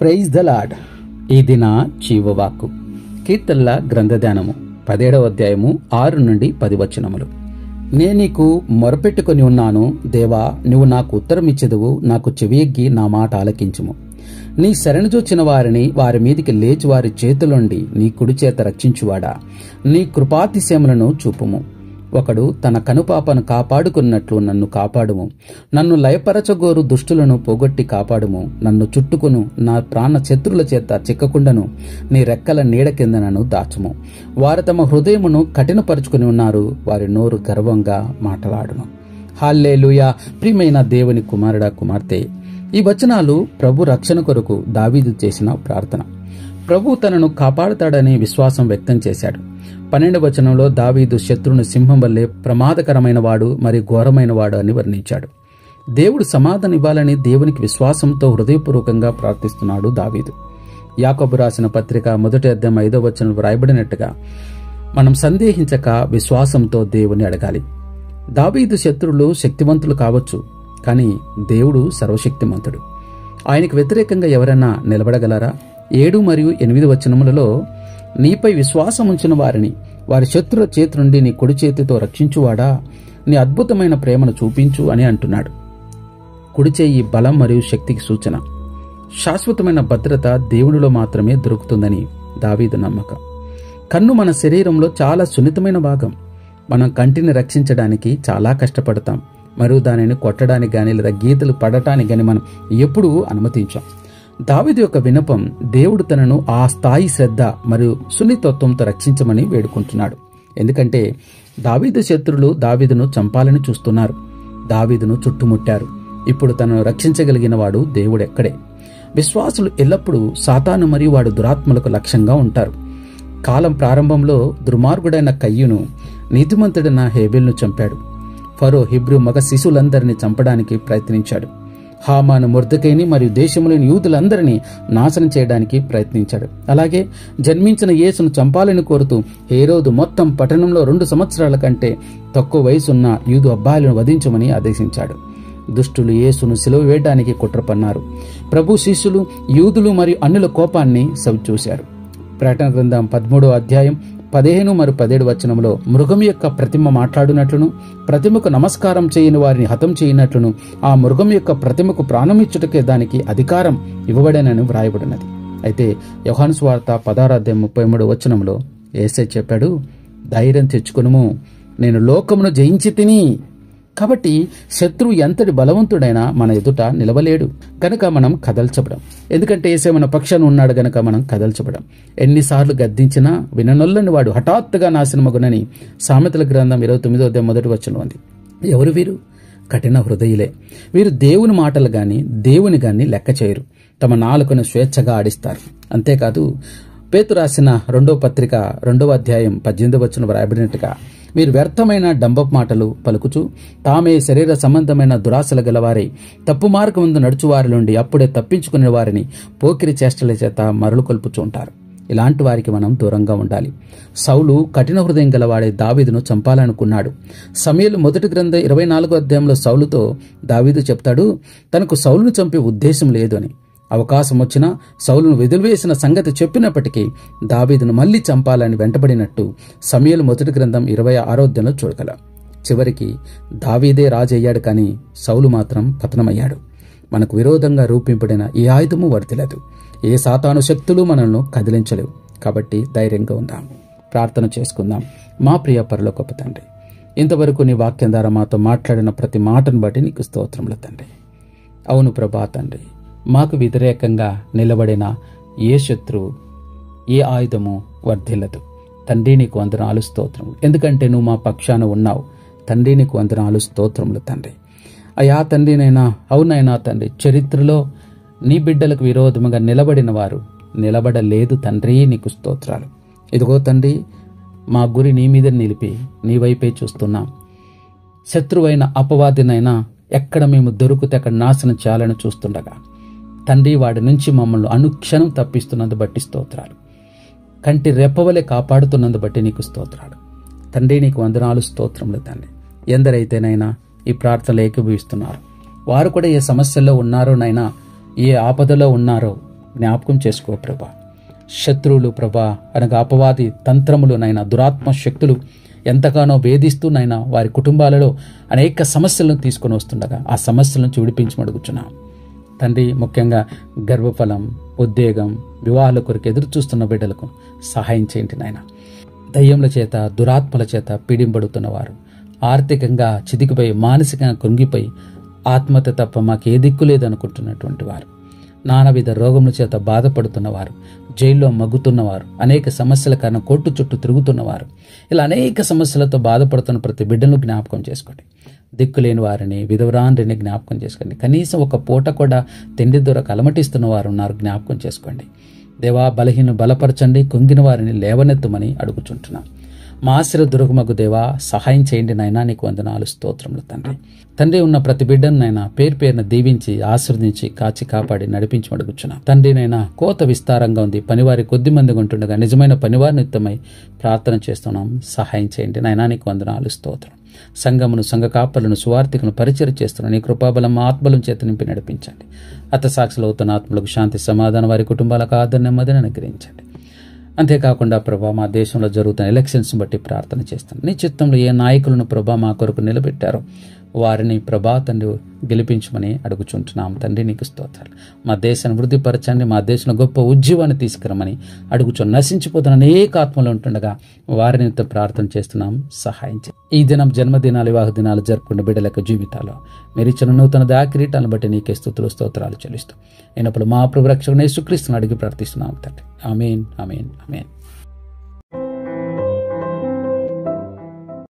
Praise the lord. ఈ దిన జీవవాక్కు కీర్తనల గ్రంథధ్యానము 17వ అధ్యాయము 6 నుండి 10 వచనములు. నేను నీకు మొరపెట్టుకుని ఉన్నాను, దేవా, నువ్వు నాకు ఉత్తరమిచ్చెదవు, నాకు చెవియెగ్గి నా మాట ఆలకించుము. నీ శరణుజొచ్చిన వారిని వారి మీదికి లేచి వారి చేతులుండి నీ కుడి చేత రక్షించువాడా, నీ కృపాతిశయములను చూపుము. ఒకడు తన కనుపాపను కాపాడుకున్నట్లు నన్ను కాపాడుము. నన్ను లయపరచగోరు దుష్టులను పోగొట్టి కాపాడుము. నన్ను చుట్టుకును నా ప్రాణ శత్రుల చేత చిక్కకుండను నీ రెక్కల నీడ కింద నన్ను దాచుము. వారు తమ హృదయమును కఠినపరుచుకుని ఉన్నారు, వారి నోరు గర్వంగా మాట్లాడును. హల్లెలూయా. ప్రియమైన దేవుని కుమారుడా, కుమార్తె, ఈ వచనాలు ప్రభు రక్షణ కొరకు దావీదు చేసిన ప్రార్థన. ప్రభు తనను కాపాడుతాడని విశ్వాసం వ్యక్తం చేశాడు. 12వ వచనంలో దావీదు శత్రువును సింహం వల్లే ప్రమాదకరమైన వాడు, మరి ఘోరమైన వాడు అని వర్ణించాడు. దేవుడు సమాధానం ఇవ్వాలని దేవునికి విశ్వాసంతో హృదయపూర్వకంగా ప్రార్థిస్తున్నాడు దావీదు. యాకోబు రాసిన పత్రిక 1వ అధ్యాయం 5వ వచనం వ్రాయబడినట్టుగా మనం సందేహించక విశ్వాసంతో దేవుని అడగాలి. దావీదు శత్రువులు శక్తివంతులు కావచ్చు, కానీ దేవుడు సర్వశక్తిమంతుడు. ఆయనకు వ్యతిరేకంగా ఎవరైనా నిలబడగలరా? 7 మరియు 8 వచనములలో నీపై విశ్వాసం ఉంచిన వారిని వారి శత్రుల చేతి నుండి నీ కుడి చేతితో రక్షించువాడా, నీ అద్భుతమైన ప్రేమను చూపించు అని అంటున్నాడు. కుడి చేయి బలం మరియు శక్తికి సూచన. శాశ్వతమైన భద్రత దేవునిలో మాత్రమే దొరుకుతుందని దావీదు నమ్మకం. కన్ను మన శరీరంలో చాలా సున్నితమైన భాగం. మనం కంటిని రక్షించడానికి చాలా కష్టపడతాం, మరియు దానిని కొట్టడానికి గాని లేదా గీతలు పడటానికి గాని మనం ఎప్పుడూ అనుమతించాం. దావీదు యొక్క విన్నపం, దేవుడు తనను ఆ స్థాయి శ్రద్ధ మరియు సున్నితత్వంతో రక్షించమని వేడుకుంటున్నాడు. ఎందుకంటే దావీదు శత్రులు దావీదును చంపాలని చూస్తున్నారు, దావీదును చుట్టుముట్టారు. ఇప్పుడు తనను రక్షించగలిగిన వాడు దేవుడెక్కడే. విశ్వాసులు ఎల్లప్పుడూ సాతాను మరియు వాడు దురాత్మలకు లక్ష్యంగా ఉంటారు. కాలం ప్రారంభంలో దుర్మార్గుడైన కయ్యూను నీతిమంతుడైన హేబెల్ను చంపాడు. ఫరో హీబ్రూ మగ శిశువులందరినీ చంపడానికి ప్రయత్నించాడు. హామాను మొర్దెకైని మరియు దేశంలోని యూదులందరినీ నాశనం చేయడానికి ప్రయత్నించాడు. అలాగే జన్మించిన యేసును చంపాలని కోరుతూ హేరోదు మొత్తం పట్టణంలో 2 సంవత్సరాల కంటే తక్కువ వయసున్న యూదు అబ్బాయిలను వధించమని ఆదేశించాడు. దుష్టులు యేసును సిలువ వేయడానికి కుట్ర పన్నారు. ప్రభు శిష్యులు యూదులు మరియు అన్యుల కోపాన్ని సవిచూశారు. ప్రకటన గ్రంథం 13వ అధ్యాయం 15 మరియు 17 వచనంలో మృగం యొక్క ప్రతిమ మాట్లాడునట్లును, ప్రతిమకు నమస్కారం చేయని వారిని హతం చేయనట్లును, ఆ మృగం యొక్క ప్రతిమకు ప్రాణమిచ్చుటకే దానికి అధికారం ఇవ్వబడేనని వ్రాయబడినది. అయితే యోహాను సువార్త 16వ అధ్యాయం 33వ వచనంలో యేసే చెప్పాడు, ధైర్యం తెచ్చుకునుము, నేను లోకమును జయించి తిని. కాబట్టి శత్రువు ఎంతటి బలవంతుడైనా మన ఎదుట నిలవలేడు గనక మనం కదల్చబడం. ఎందుకంటే యేసే మన పక్షాన ఉన్నాడు గనక మనం కదల్చబడం. ఎన్నిసార్లు గద్దించినా విననొల్లని వాడు హఠాత్తుగా నాశనమగునని సామెతల గ్రంథం 29వ అధ్యాయం 1వ వచనం ఉంది. ఎవరు వీరు? కఠిన హృదయులే. వీరు దేవుని మాటలు గాని దేవుని గాని లెక్క చేయరు. తమ నాలుకను స్వేచ్ఛగా ఆడిస్తారు. అంతేకాదు పేతురు రాసిన 2వ పత్రిక 2వ అధ్యాయం 18వ వచనం వ్రాయబడినట్టుగా మీరు వ్యర్థమైన డంబపు మాటలు పలుకుచు తామే శరీర సంబంధమైన దురాశలు గలవారై తప్పు మార్గం ముందు నడుచువారి నుండి అప్పుడే తప్పించుకునే వారిని పోకిరి చేష్టల చేత మరలు కొల్పుచూ ఉంటారు. ఇలాంటి వారికి మనం దూరంగా ఉండాలి. సౌలు కఠిన హృదయం గలవాడే దావీదును చంపాలనుకున్నాడు. సమూయేలు మొదటి గ్రంథం 24వ అధ్యాయంలో సౌలుతో దావీదు చెప్తాడు, తనకు సౌలును చంపే ఉద్దేశం లేదు అని. అవకాశం వచ్చినా సౌలును వెదిలివేసిన సంగతి చెప్పినప్పటికీ దావీదును మళ్లీ చంపాలని వెంటబడినట్టు సమూయేలు మొదటి గ్రంథం 26వ అధ్యాయంలో చూడగలం. చివరికి దావీదే రాజు అయ్యాడు, కానీ సౌలు మాత్రం పతనమయ్యాడు. మనకు విరోధంగా రూపింపడిన ఏ ఆయుధము వర్తిలేదు. ఏ సాతాను శక్తులు మనల్ని కదిలించలేవు. కాబట్టి ధైర్యంగా ఉందాం. ప్రార్థన చేసుకుందాం. మా ప్రియ పరలోకపు తండ్రి, ఇంతవరకు నీ వాక్యం ద్వారా మాతో మాట్లాడిన ప్రతి మాటను బట్టి నీకు స్తోత్రములు తండ్రి. అవును ప్రభా తండ్రి, మాకు వ్యతిరేకంగా నిలబడిన ఏ శత్రువు, ఏ ఆయుధము వర్ధిల్లదు. తండ్రి నీకు వందనాలు స్తోత్రములు. ఎందుకంటే నువ్వు మా పక్షాన ఉన్నావు. తండ్రి నీకు వందనాలు స్తోత్రములు తండ్రి. అయా తండ్రినైనా, అవునైనా తండ్రి, చరిత్రలో నీ బిడ్డలకు విరోధముగా నిలబడిన వారు నిలబడలేదు తండ్రి, నీకు స్తోత్రాలు. ఇదిగో తండ్రి, మా గురి నీ మీద నిలిపి నీ వైపే చూస్తున్నాం. శత్రువైన అపవాదినైనా ఎక్కడ మేము దొరికితే అక్కడ నాశనం చేయాలని చూస్తుండగా తండ్రి, వాడి నుంచి మమ్మల్ని అనుక్షణం తప్పిస్తున్నందు బట్టి స్తోత్రాలు. కంటి రెప్పవలే కాపాడుతున్నందు బట్టి నీకు స్తోత్రాలు తండ్రి. నీకు వందనాలు స్తోత్రములు తండ్రి. ఎందరైతేనైనా ఈ ప్రార్థనలు ఏకీభవిస్తున్నారు, వారు కూడా ఏ సమస్యల్లో ఉన్నారో నైనా, ఏ ఆపదలో ఉన్నారో జ్ఞాపకం చేసుకో ప్రభా. శత్రువులు ప్రభా అనగా అపవాది తంత్రములు నైనా, దురాత్మ శక్తులు ఎంతగానో వేధిస్తూ నైనా వారి కుటుంబాలలో అనేక సమస్యలను తీసుకొని వస్తుండగా ఆ సమస్యల నుంచి విడిపించమడుగుచున్నాం తండ్రి. ముఖ్యంగా గర్భఫలం, ఉద్యోగం, వివాహాల కొరకు ఎదురు చూస్తున్న బిడ్డలకు సహాయం చేయండి నాయన. దయ్యముల చేత, దురాత్మల చేత పీడింపడుతున్నవారు, ఆర్థికంగా చితికిపోయి, మానసికంగా కృంగిపోయి, ఆత్మహత్య తప్ప మాకు ఏ దిక్కు లేదనుకుంటున్నటువంటి వారు, నానావిధ రోగముల చేత బాధపడుతున్నవారు, జైల్లో మగ్గుతున్నవారు, అనేక సమస్యల కారణం కోర్టు చుట్టూ తిరుగుతున్నవారు, ఇలా అనేక సమస్యలతో బాధపడుతున్న ప్రతి బిడ్డను జ్ఞాపకం చేసుకోండి. దిక్కులేని వారిని, విధవరాండ్రిని జ్ఞాపకం చేసుకోండి. కనీసం ఒక పూట కూడా తిండి దొరక అలమటిస్తున్న వారు ఉన్నారు, జ్ఞాపకం చేసుకోండి. దేవా, బలహీన బలపరచండి, కుంగిన వారిని లేవనెత్తమని అడుగుచుంటున్నాం. మా ఆశ్రయ దుర్గమగు దేవా, సహాయం చేయండి నాయనా. నీకు వందనాలు, స్తోత్రములు తండ్రి. తండ్రి, ఉన్న ప్రతి బిడ్డను నైనా పేరు పేరున దీవించి, ఆశీర్వదించి, కాచి కాపాడి నడిపించి అడుగుచున్నాం తండ్రి. నైనా కోత విస్తారంగా ఉంది, పనివారి కొద్ది మందిగా ఉంటుండగా నిజమైన పనివారి నిమిత్తమై ప్రార్థన చేస్తున్నాం. సహాయం చేయండి నాయనా. నీకు వందనాలు, స్తోత్రం. సంఘమును, సంఘ కాపరులను, సువార్థికులను పరిచయం చేస్తున్న నీ కృపాబలం, ఆత్మలం చేత నింపి నడిపించండి. అతసాక్షులు అవుతున్న ఆత్మలకు శాంతి, సమాధానం, వారి కుటుంబాలకు ఆదరణ, నెమ్మదిని అనుగ్రహించండి. అంతేకాకుండా ప్రభా, మా దేశంలో జరుగుతున్న ఎలక్షన్స్ బట్టి ప్రార్థన చేస్తాను. నీ చిత్తంలో ఏ నాయకులను ప్రభా మా కొరకు నిలబెట్టారో వారిని ప్రభా తండ్రి గెలిపించమని అడుగుచుంటున్నాం తండ్రి. నీకు స్తోత్రాలు. మా దేశాన్ని వృద్ధిపరచండి, మా దేశంలో గొప్ప ఉజ్జీవాన్ని తీసుకురమని అడుగుచున్నాం. నశించిపోతున్న అనేక ఆత్మలు ఉంటుండగా వారిని ప్రార్థన చేస్తున్నాం. సహాయం చేయండి. ఈ దినం జన్మదినాలు, వివాహ దినాలు జరుపుకున్న బిడ్డల యొక్క జీవితాల్లో మీరు ఇచ్చిన నూతన దాకిరీటాలను బట్టి నీకే స్తుతులు, స్తోత్రాలు చెల్లిస్తూ అయినప్పుడు మా ప్రభు రక్షకుడైన యేసుక్రీస్తును అడిగి ప్రార్థిస్తున్నాం తండ్రి. ఆమేన్, ఆమేన్, ఆమేన్.